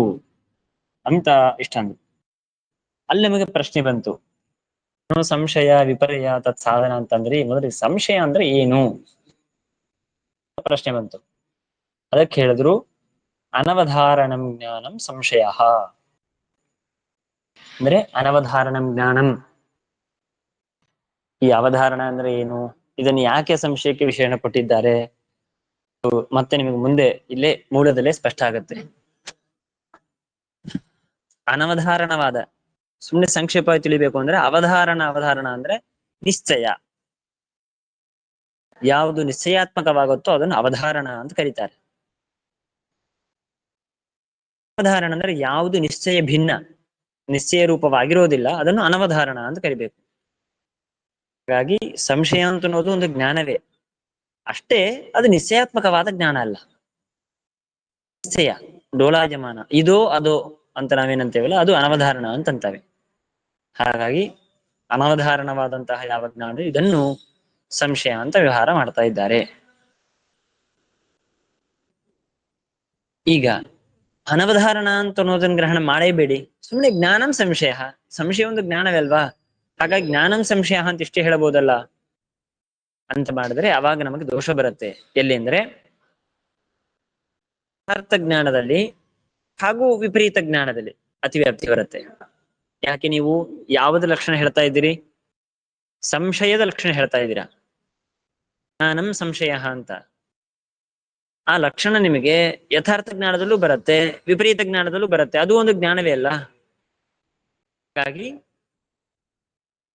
ಅಂತ ಇಷ್ಟ ಅಂದ್ರು. ಅಲ್ಲಿ ನಮಗೆ ಪ್ರಶ್ನೆ ಬಂತು, ಸಂಶಯ ವಿಪರ್ಯಯ ತತ್ಸಾಧನ ಅಂತಂದ್ರಿ, ಮೊದಲು ಸಂಶಯ ಅಂದ್ರೆ ಏನು ಪ್ರಶ್ನೆ ಬಂತು. ಅದಕ್ಕೆ ಹೇಳಿದ್ರು ಅನವಧಾರಣಂ ಜ್ಞಾನಂ ಸಂಶಯ. ಅಂದ್ರೆ ಅನವಧಾರಣಂ ಜ್ಞಾನಂ, ಈ ಅವಧಾರಣ ಅಂದ್ರೆ ಏನು, ಇದನ್ನು ಯಾಕೆ ಸಂಶಯಕ್ಕೆ ವಿಷಯನ ಕೊಟ್ಟಿದ್ದಾರೆ, ಮತ್ತೆ ನಿಮಗೆ ಮುಂದೆ ಇಲ್ಲೇ ಮೂಲದಲ್ಲೇ ಸ್ಪಷ್ಟ ಆಗುತ್ತೆ. ಅನವಧಾರಣವಾದ, ಸುಮ್ಮನೆ ಸಂಕ್ಷೇಪವಾಗಿ ತಿಳಿಬೇಕು ಅಂದ್ರೆ ಅವಧಾರಣ ಅಂದ್ರೆ ನಿಶ್ಚಯ. ಯಾವುದು ನಿಶ್ಚಯಾತ್ಮಕವಾಗುತ್ತೋ ಅದನ್ನು ಅವಧಾರಣ ಅಂತ ಕರೀತಾರೆ. ಅವಧಾರಣ ಅಂದ್ರೆ ಯಾವುದು ನಿಶ್ಚಯ ಭಿನ್ನ, ನಿಶ್ಚಯ ರೂಪವಾಗಿರೋದಿಲ್ಲ, ಅದನ್ನು ಅನವಧಾರಣ ಅಂತ ಕರಿಬೇಕು. ಹಾಗಾಗಿ ಸಂಶಯ ಅಂತ ಅನ್ನೋದು ಒಂದು ಜ್ಞಾನವೇ, ಅಷ್ಟೇ ಅದು ನಿಶ್ಚಯಾತ್ಮಕವಾದ ಜ್ಞಾನ ಅಲ್ಲ. ನಿಶ್ಚಯ ಡೋಲಾಯಮಾನ, ಇದೋ ಅದೋ ಅಂತ ನಾವೇನಂತೇವಲ್ಲ ಅದು ಅನವಧಾರಣ ಅಂತಂತವೆ. ಹಾಗಾಗಿ ಅನವಧಾರಣವಾದಂತಹ ಯಾವ ಜ್ಞಾನ ಇದನ್ನು ಸಂಶಯ ಅಂತ ವ್ಯವಹಾರ ಮಾಡ್ತಾ ಇದ್ದಾರೆ. ಈಗ ಅನವಧಾರಣ ಅಂತ ಅನ್ನೋದನ್ನ ಗ್ರಹಣ ಮಾಡೇಬೇಡಿ, ಸುಮ್ಮನೆ ಜ್ಞಾನಂ ಸಂಶಯ, ಸಂಶಯ ಒಂದು ಜ್ಞಾನವೇ ಅಲ್ವಾ, ಹಾಗಾಗಿ ಜ್ಞಾನಂ ಸಂಶಯ ಅಂತ ಇಷ್ಟೇ ಹೇಳಬಹುದಲ್ಲ ಅಂತ ಮಾಡಿದ್ರೆ ಅವಾಗ ನಮಗೆ ದೋಷ ಬರುತ್ತೆ. ಎಲ್ಲಿ ಅಂದ್ರೆ ಅರ್ಥ ಜ್ಞಾನದಲ್ಲಿ ಹಾಗೂ ವಿಪರೀತ ಜ್ಞಾನದಲ್ಲಿ ಅತಿವ್ಯಾಪ್ತಿ ಬರುತ್ತೆ. ಯಾಕೆ ನೀವು ಯಾವ್ದು ಲಕ್ಷಣ ಹೇಳ್ತಾ ಇದ್ದೀರಿ? ಸಂಶಯದ ಲಕ್ಷಣ ಹೇಳ್ತಾ ಇದ್ದೀರಾ, ಜ್ಞಾನಂ ಸಂಶಯ ಅಂತ. ಆ ಲಕ್ಷಣ ನಿಮಗೆ ಯಥಾರ್ಥ ಜ್ಞಾನದಲ್ಲೂ ಬರುತ್ತೆ, ವಿಪರೀತ ಜ್ಞಾನದಲ್ಲೂ ಬರುತ್ತೆ, ಅದು ಒಂದು ಜ್ಞಾನವೇ ಅಲ್ಲ. ಹಾಗಾಗಿ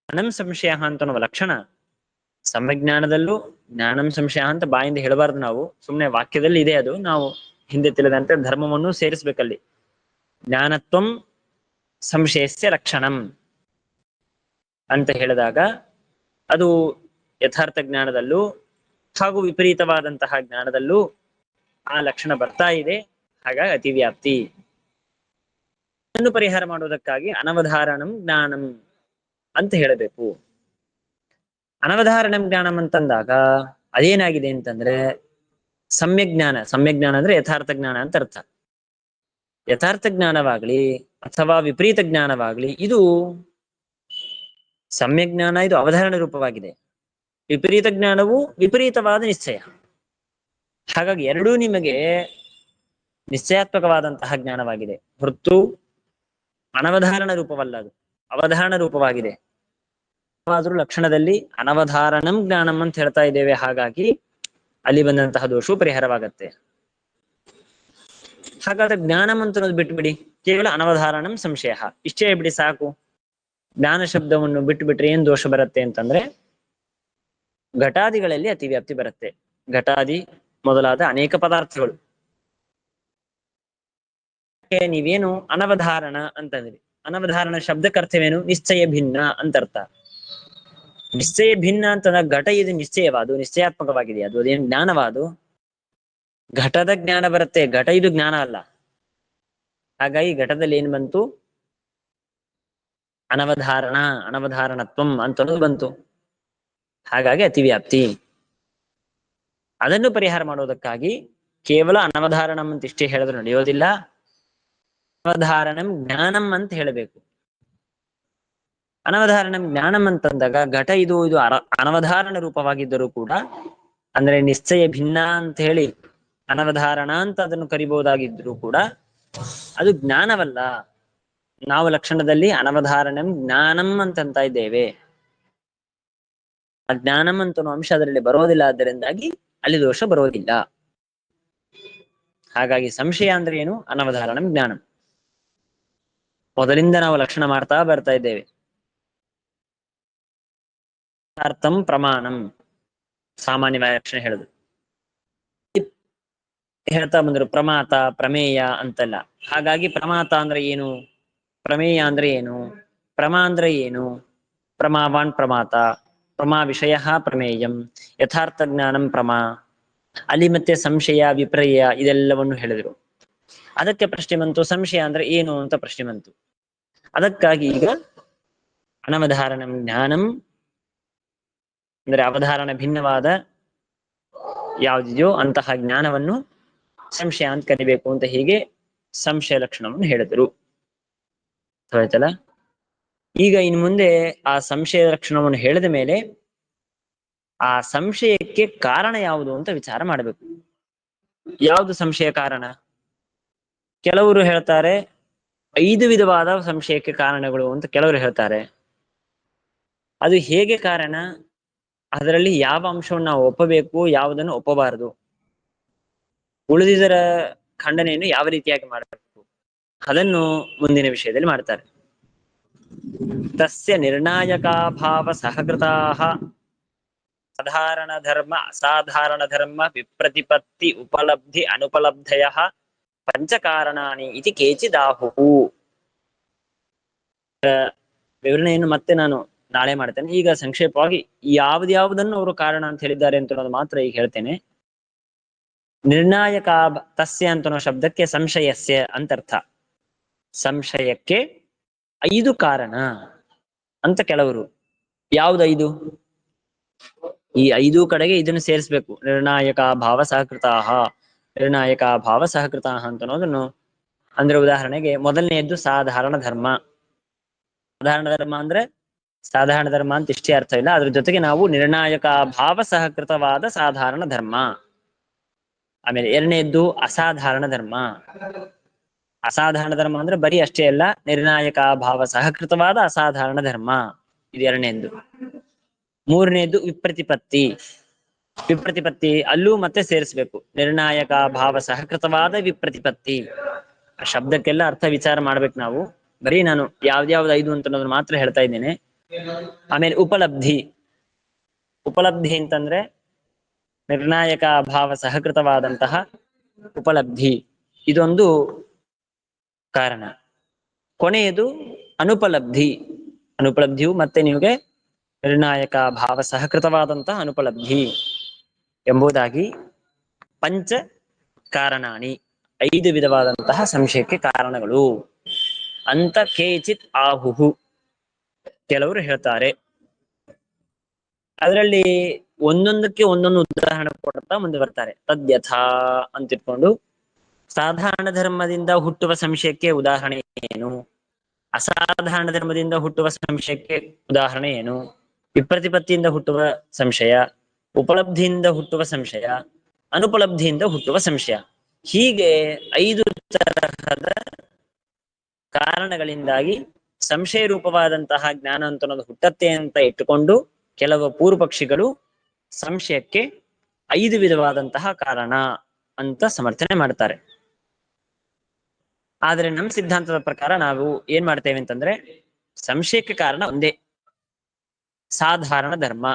ಜ್ಞಾನಂ ಸಂಶಯ ಅಂತ ಅನ್ನುವ ಲಕ್ಷಣ ಸಮ್ಯಜ್ಞಾನದಲ್ಲೂ ಜ್ಞಾನಂ ಸಂಶಯ ಅಂತ ಬಾಯಿಂದ ಹೇಳಬಾರ್ದು ನಾವು, ಸುಮ್ಮನೆ ವಾಕ್ಯದಲ್ಲಿ ಇದೆ ಅದು. ನಾವು ಹಿಂದೆ ತಿಳಿದಂತೆ ಧರ್ಮವನ್ನು ಸೇರಿಸ್ಬೇಕಲ್ಲಿ. ಜ್ಞಾನತ್ವಂ ಸಂಶಯಸ್ಯ ಲಕ್ಷಣಂ ಅಂತ ಹೇಳಿದಾಗ ಅದು ಯಥಾರ್ಥ ಜ್ಞಾನದಲ್ಲೂ ಹಾಗೂ ವಿಪರೀತವಾದಂತಹ ಜ್ಞಾನದಲ್ಲೂ ಆ ಲಕ್ಷಣ ಬರ್ತಾ ಇದೆ. ಹಾಗಾಗಿ ಅತಿವ್ಯಾಪ್ತಿ. ಇದನ್ನು ಪರಿಹಾರ ಮಾಡುವುದಕ್ಕಾಗಿ ಅನವಧಾರಣಂ ಜ್ಞಾನಂ ಅಂತ ಹೇಳಬೇಕು. ಅನವಧಾರಣಂ ಜ್ಞಾನಂ ಅಂತಂದಾಗ ಅದೇನಾಗಿದೆ ಅಂತಂದ್ರೆ ಸಮ್ಯಕ್ ಜ್ಞಾನ ಅಂದ್ರೆ ಯಥಾರ್ಥ ಜ್ಞಾನ ಅಂತ ಅರ್ಥ. ಯಥಾರ್ಥ ಜ್ಞಾನವಾಗ್ಲಿ ಅಥವಾ ವಿಪರೀತ ಜ್ಞಾನವಾಗ್ಲಿ ಇದು ಸಮ್ಯಕ್ ಜ್ಞಾನ ಇದು ಅವಧಾರಣ ರೂಪವಾಗಿದೆ. ವಿಪರೀತ ಜ್ಞಾನವು ವಿಪರೀತವಾದ ನಿಶ್ಚಯ. ಹಾಗಾಗಿ ಎರಡೂ ನಿಮಗೆ ನಿಶ್ಚಯಾತ್ಮಕವಾದಂತಹ ಜ್ಞಾನವಾಗಿದೆ ಹೊರತು ಅನವಧಾರಣ ರೂಪವಲ್ಲ, ಅದು ಅವಧಾರಣ ರೂಪವಾಗಿದೆ. ಆದ್ರೂ ಲಕ್ಷಣದಲ್ಲಿ ಅನವಧಾರಣಂ ಜ್ಞಾನಂ ಅಂತ ಹೇಳ್ತಾ ಇದ್ದೇವೆ, ಹಾಗಾಗಿ ಅಲ್ಲಿ ಬಂದಂತಹ ದೋಷವು ಪರಿಹಾರವಾಗತ್ತೆ. ಹಾಗಾದ್ರೆ ಜ್ಞಾನಂ ಅಂತ ಅನ್ನೋದು ಬಿಟ್ಬಿಡಿ, ಕೇವಲ ಅನವಧಾರಣಂ ಸಂಶಯ ಇಷ್ಟೇ ಬಿಡಿ ಸಾಕು. ಜ್ಞಾನ ಶಬ್ದವನ್ನು ಬಿಟ್ಟು ಬಿಟ್ರೆ ಏನ್ ದೋಷ ಬರುತ್ತೆ ಅಂತಂದ್ರೆ ಘಟಾದಿಗಳಲ್ಲಿ ಅತಿವ್ಯಾಪ್ತಿ ಬರುತ್ತೆ. ಘಟಾದಿ ಮೊದಲಾದ ಅನೇಕ ಪದಾರ್ಥಗಳು. ನೀವೇನು ಅನವಧಾರಣ ಅಂತಂದ್ರಿ, ಅನವಧಾರಣ ಶಬ್ದಕ್ಕೆ ಅರ್ಥವೇನು? ನಿಶ್ಚಯ ಭಿನ್ನ ಅಂತ ಅರ್ಥ. ನಿಶ್ಚಯ ಭಿನ್ನ ಅಂತಂದಾಗ ಘಟ ಇದು ನಿಶ್ಚಯವಾದು, ನಿಶ್ಚಯಾತ್ಮಕವಾಗಿದೆ, ಅದು ಅದೇನು ಜ್ಞಾನವಾದು? ಘಟದ ಜ್ಞಾನ ಬರುತ್ತೆ, ಘಟ ಇದು ಜ್ಞಾನ ಅಲ್ಲ. ಹಾಗಾಗಿ ಘಟದಲ್ಲಿ ಏನ್ ಬಂತು? ಅನವಧಾರಣತ್ವಂ ಅಂತ ಬಂತು. ಹಾಗಾಗಿ ಅತಿವ್ಯಾಪ್ತಿ. ಅದನ್ನು ಪರಿಹಾರ ಮಾಡೋದಕ್ಕಾಗಿ ಕೇವಲ ಅನವಧಾರಣಂ ಅಂತ ಇಷ್ಟೇ ಹೇಳಿದ್ರೆ ನಡೆಯೋದಿಲ್ಲ, ಅನವಧಾರಣಂ ಜ್ಞಾನಂ ಅಂತ ಹೇಳಬೇಕು. ಅನವಧಾರಣಂ ಜ್ಞಾನಂ ಅಂತಂದಾಗ ಘಟ ಇದು ಅನವಧಾರಣ ರೂಪವಾಗಿದ್ದರೂ ಕೂಡ, ಅಂದ್ರೆ ನಿಶ್ಚಯ ಭಿನ್ನ ಅಂತ ಹೇಳಿ ಅನವಧಾರಣ ಅಂತ ಅದನ್ನು ಕರಿಬಹುದಾಗಿದ್ರು ಕೂಡ ಅದು ಜ್ಞಾನವಲ್ಲ. ನಾವು ಲಕ್ಷಣದಲ್ಲಿ ಅನವಧಾರಣಂ ಜ್ಞಾನಂ ಅಂತಂತ ಇದ್ದೇವೆ. ಆ ಜ್ಞಾನಂ ಅಂತ ಅಂಶ ಅದರಲ್ಲಿ ಬರೋದಿಲ್ಲ, ಆದ್ದರಿಂದಾಗಿ ಅಲ್ಲಿ ದೋಷ ಬರೋದಿಲ್ಲ. ಹಾಗಾಗಿ ಸಂಶಯ ಅಂದ್ರೆ ಏನು? ಅನವಧಾರಣಂ ಜ್ಞಾನಂ. ಮೊದಲಿಂದ ನಾವು ಲಕ್ಷಣ ಮಾಡ್ತಾ ಬರ್ತಾ ಇದ್ದೇವೆ. ಅರ್ಥಂ ಪ್ರಮಾಣಂ ಸಾಮಾನ್ಯವಾದ ಲಕ್ಷಣ ಹೇಳುದು ಹೇಳ್ತಾ ಬಂದ್ರು, ಪ್ರಮಾತ ಪ್ರಮೇಯ ಅಂತೆಲ್ಲ. ಹಾಗಾಗಿ ಪ್ರಮಾತ ಅಂದ್ರೆ ಏನು, ಪ್ರಮೇಯ ಅಂದ್ರೆ ಏನು, ಪ್ರಮಾ ಅಂದ್ರೆ ಏನು? ಪ್ರಮಾವಾನ್ ಪ್ರಮಾತ, ಪ್ರಮಾ ವಿಷಯ ಪ್ರಮೇಯಂ, ಯಥಾರ್ಥ ಜ್ಞಾನಂ ಪ್ರಮಾ. ಅಲ್ಲಿ ಮತ್ತೆ ಸಂಶಯ ವಿಪ್ರಯ ಇದೆಲ್ಲವನ್ನು ಹೇಳಿದ್ರು. ಅದಕ್ಕೆ ಪ್ರಶ್ನೆ ಬಂತು, ಸಂಶಯ ಅಂದ್ರೆ ಏನು ಅಂತ ಪ್ರಶ್ನೆ ಬಂತು. ಅದಕ್ಕಾಗಿ ಈಗ ಅನವಧಾರಣಂ ಜ್ಞಾನಂ ಅಂದ್ರೆ ಅವಧಾರಣ ಭಿನ್ನವಾದ ಯಾವುದಿದೆಯೋ ಅಂತಹ ಜ್ಞಾನವನ್ನು ಸಂಶಯ ಅಂತ ಕರಿಬೇಕು ಅಂತ ಹೀಗೆ ಸಂಶಯ ಲಕ್ಷಣವನ್ನು ಹೇಳಿದರು. ಆಯ್ತಲ್ಲ? ಈಗ ಇನ್ನು ಮುಂದೆ ಆ ಸಂಶಯ ಲಕ್ಷಣವನ್ನು ಹೇಳಿದ ಮೇಲೆ ಆ ಸಂಶಯಕ್ಕೆ ಕಾರಣ ಯಾವುದು ಅಂತ ವಿಚಾರ ಮಾಡಬೇಕು. ಯಾವುದು ಸಂಶಯ ಕಾರಣ? ಕೆಲವರು ಹೇಳ್ತಾರೆ 5 ವಿಧವಾದ ಸಂಶಯಕ್ಕೆ ಕಾರಣಗಳು ಅಂತ ಕೆಲವರು ಹೇಳ್ತಾರೆ. ಅದು ಹೇಗೆ ಕಾರಣ? ಅದರಲ್ಲಿ ಯಾವ ಅಂಶವನ್ನು ನಾವು ಒಪ್ಪಬೇಕು, ಯಾವುದನ್ನು ಒಪ್ಪಬಾರದು, ಉಳಿದಿದರ ಖಂಡನೆಯನ್ನು ಯಾವ ರೀತಿಯಾಗಿ ಮಾಡಬೇಕು, ಅದನ್ನು ಮುಂದಿನ ವಿಷಯದಲ್ಲಿ ಮಾಡ್ತಾರೆ. ತಸ್ಯ ನಿರ್ಣಾಯಕಾಭಾವ ಸಹಕೃತಾಃ ಸಾಧಾರಣ ಧರ್ಮ ಅಸಾಧಾರಣ ಧರ್ಮ ವಿಪ್ರತಿಪತ್ತಿ ಉಪಲಬ್ಧಿ ಅನುಪಲಬ್ಧಯಃ ಪಂಚಕಾರಣಾನಿ ಇತಿ ಕೇಚಿದಾಹುಹು. ವಿವರಣೆಯನ್ನು ಮತ್ತೆ ನಾನು ನಾಳೆ ಮಾಡ್ತೇನೆ. ಈಗ ಸಂಕ್ಷೇಪವಾಗಿ ಯಾವುದನ್ನು ಅವರು ಕಾರಣ ಅಂತ ಹೇಳಿದ್ದಾರೆ ಅಂತ ಅನ್ನೋದು ಮಾತ್ರ ಈಗ ಹೇಳ್ತೇನೆ. ನಿರ್ಣಾಯಕ ತಸ್ಯ ಅಂತ ಅನ್ನೋ ಶಬ್ದಕ್ಕೆ ಸಂಶಯಸ್ಯ ಅಂತರ್ಥ. ಸಂಶಯಕ್ಕೆ 5 ಕಾರಣ ಅಂತ ಕೆಲವರು. ಯಾವ್ದು 5? ಈ 5 ಕಡೆಗೆ ಇದನ್ನು ಸೇರಿಸ್ಬೇಕು. ನಿರ್ಣಾಯಕ ಭಾವ ಸಹಕೃತಾಹ, ನಿರ್ಣಾಯಕ ಭಾವ ಸಹಕೃತಾಹ ಅಂತ ಅನ್ನೋದನ್ನು, ಅಂದ್ರೆ ಉದಾಹರಣೆಗೆ ಮೊದಲನೆಯದ್ದು ಸಾಧಾರಣ ಧರ್ಮ. ಸಾಧಾರಣ ಧರ್ಮ ಅಂದ್ರೆ ಸಾಧಾರಣ ಧರ್ಮ ಅಂತ ಇಷ್ಟೇ ಅರ್ಥ ಇಲ್ಲ, ಅದ್ರ ಜೊತೆಗೆ ನಾವು ನಿರ್ಣಾಯಕ ಭಾವ ಸಹಕೃತವಾದ ಸಾಧಾರಣ ಧರ್ಮ. ಆಮೇಲೆ ಎರಡನೆಯದ್ದು ಅಸಾಧಾರಣ ಧರ್ಮ. ಅಸಾಧಾರಣ ಧರ್ಮ ಅಂದ್ರೆ ಬರೀ ಅಷ್ಟೇ ಅಲ್ಲ, ನಿರ್ಣಾಯಕ ಭಾವ ಸಹಕೃತವಾದ ಅಸಾಧಾರಣ ಧರ್ಮ, ಇದು ಎರಡನೇದ್ದು. ಮೂರನೇದ್ದು ವಿಪ್ರತಿಪತ್ತಿ. ವಿಪ್ರತಿಪತ್ತಿ ಅಲ್ಲೂ ಮತ್ತೆ ಸೇರಿಸ್ಬೇಕು, ನಿರ್ಣಾಯಕ ಭಾವ ಸಹಕೃತವಾದ ವಿಪ್ರತಿಪತ್ತಿ. ಆ ಶಬ್ದಕ್ಕೆಲ್ಲ ಅರ್ಥ ವಿಚಾರ ಮಾಡ್ಬೇಕು ನಾವು. ಬರೀ ನಾನು ಯಾವ್ದ್ಯಾವ್ದು 5 ಅಂತ ಅನ್ನೋದನ್ನ ಮಾತ್ರ ಹೇಳ್ತಾ ಇದ್ದೇನೆ. ಆಮೇಲೆ ಉಪಲಬ್ಧಿ. ಉಪಲಬ್ಧಿ ಅಂತಂದ್ರೆ ನಿರ್ಣಾಯಕ ಭಾವ ಸಹಕೃತವಾದಂತಹ ಉಪಲಬ್ಧಿ, ಇದೊಂದು ಕಾರಣ. ಕೊನೆಯದು ಅನುಪಲಬ್ಧಿ. ಅನುಪಲಬ್ಧಿಯು ಮತ್ತೆ ನಿಮಗೆ ನಿರ್ಣಾಯಕ ಭಾವ ಸಹಕೃತವಾದಂತಹ ಅನುಪಲಬ್ಧಿ ಎಂಬುದಾಗಿ ಪಂಚ ಕಾರಣಾನಿ, 5 ವಿಧವಾದಂತಹ ಸಂಶಯಕ್ಕೆ ಕಾರಣಗಳು ಅಂತ ಕೇಚಿತ್ ಆಹುಹು ಕೆಲವರು ಹೇಳ್ತಾರೆ. ಅದರಲ್ಲಿ ಒಂದೊಂದಕ್ಕೆ ಒಂದೊಂದು ಉದಾಹರಣೆ ಕೊಡ್ತಾ ಮುಂದೆ ಬರ್ತಾರೆ. ತದ್ಯಥಾ ಅಂತ ಇಟ್ಕೊಂಡು ಸಾಧಾರಣ ಧರ್ಮದಿಂದ ಹುಟ್ಟುವ ಸಂಶಯಕ್ಕೆ ಉದಾಹರಣೆ ಏನು, ಅಸಾಧಾರಣ ಧರ್ಮದಿಂದ ಹುಟ್ಟುವ ಸಂಶಯಕ್ಕೆ ಉದಾಹರಣೆ ಏನು, ವಿಪ್ರತಿಪತ್ತಿಯಿಂದ ಹುಟ್ಟುವ ಸಂಶಯ, ಉಪಲಬ್ಧಿಯಿಂದ ಹುಟ್ಟುವ ಸಂಶಯ, ಅನುಪಲಬ್ಧಿಯಿಂದ ಹುಟ್ಟುವ ಸಂಶಯ, ಹೀಗೆ 5 ತರಹದ ಕಾರಣಗಳಿಂದಾಗಿ ಸಂಶಯ ರೂಪವಾದಂತಹ ಜ್ಞಾನ ಅಂತ ಅನ್ನೋದು ಹುಟ್ಟತ್ತೆ ಅಂತ ಇಟ್ಟುಕೊಂಡು ಕೆಲವು ಪೂರ್ವ ಪಕ್ಷಿಗಳು ಸಂಶಯಕ್ಕೆ 5 ವಿಧವಾದಂತಹ ಕಾರಣ ಅಂತ ಸಮರ್ಥನೆ ಮಾಡ್ತಾರೆ. ಆದ್ರೆ ನಮ್ಮ ಸಿದ್ಧಾಂತದ ಪ್ರಕಾರ ನಾವು ಏನ್ ಮಾಡ್ತೇವೆ ಅಂತಂದ್ರೆ, ಸಂಶಯಕ್ಕೆ ಕಾರಣ ಒಂದೇ, ಸಾಧಾರಣ ಧರ್ಮ.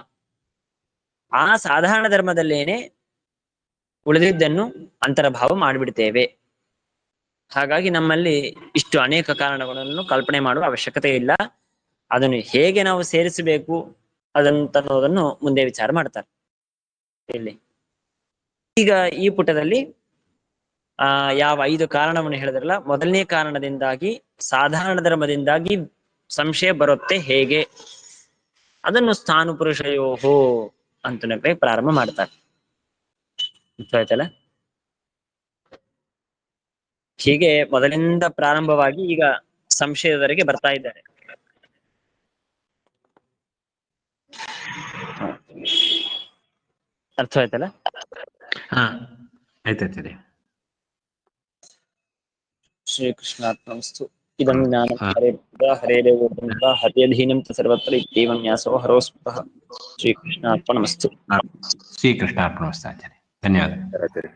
ಆ ಸಾಧಾರಣ ಧರ್ಮದಲ್ಲೇನೆ ಉಳಿದಿದ್ದನ್ನು ಅಂತರ್ಭಾವ ಮಾಡಿಬಿಡ್ತೇವೆ. ಹಾಗಾಗಿ ನಮ್ಮಲ್ಲಿ ಇಷ್ಟು ಅನೇಕ ಕಾರಣಗಳನ್ನು ಕಲ್ಪನೆ ಮಾಡುವ ಅವಶ್ಯಕತೆ ಇಲ್ಲ. ಅದನ್ನು ಹೇಗೆ ನಾವು ಸೇರಿಸಬೇಕು ಅನ್ನೋದನ್ನು ಮುಂದೆ ವಿಚಾರ ಮಾಡ್ತಾರೆ ಇಲ್ಲಿ. ಈಗ ಈ ಪುಟದಲ್ಲಿ ಯಾವ 5 ಕಾರಣವನ್ನು ಹೇಳಿದ್ರಲ್ಲ, ಮೊದಲನೇ ಕಾರಣದಿಂದಾಗಿ ಸಾಧಾರಣ ಧರ್ಮದಿಂದಾಗಿ ಸಂಶಯ ಬರುತ್ತೆ ಹೇಗೆ, ಅದನ್ನು ಸ್ಥಾನು ಪುರುಷಯೋಹೋ ಅಂತ ಪ್ರಾರಂಭ ಮಾಡ್ತಾರೆ. ಆಯ್ತಲ್ಲ, ಹೀಗೆ ಮೊದಲಿಂದ ಪ್ರಾರಂಭವಾಗಿ ಈಗ ಸಂಶಯದವರೆಗೆ ಬರ್ತಾ ಇದ್ದಾರೆ. ಅರ್ಥವಾಯ್ತಲ್ಲ? ಹಾ ಆಯ್ತಾಯ್ತದೆ. ಶ್ರೀಕೃಷ್ಣಾರ್ಪಣಮಸ್ತು. ಇದಂ ಜ್ಞಾನಂ ಹರೇರೇವ ಹರೇಧೀನಂ ಸರ್ವತ್ರ ಇತ್ಯೇವಂ ನ್ಯಾಸೋ ಹರೋಸ್ಮಃ. ಶ್ರೀಕೃಷ್ಣಾರ್ಪಣಮಸ್ತು. ಶ್ರೀಕೃಷ್ಣಾರ್ಪಣಮಸ್ತು ಆಚಾರ್ಯ. ಧನ್ಯವಾದ. ಆಚಾರ್ಯ.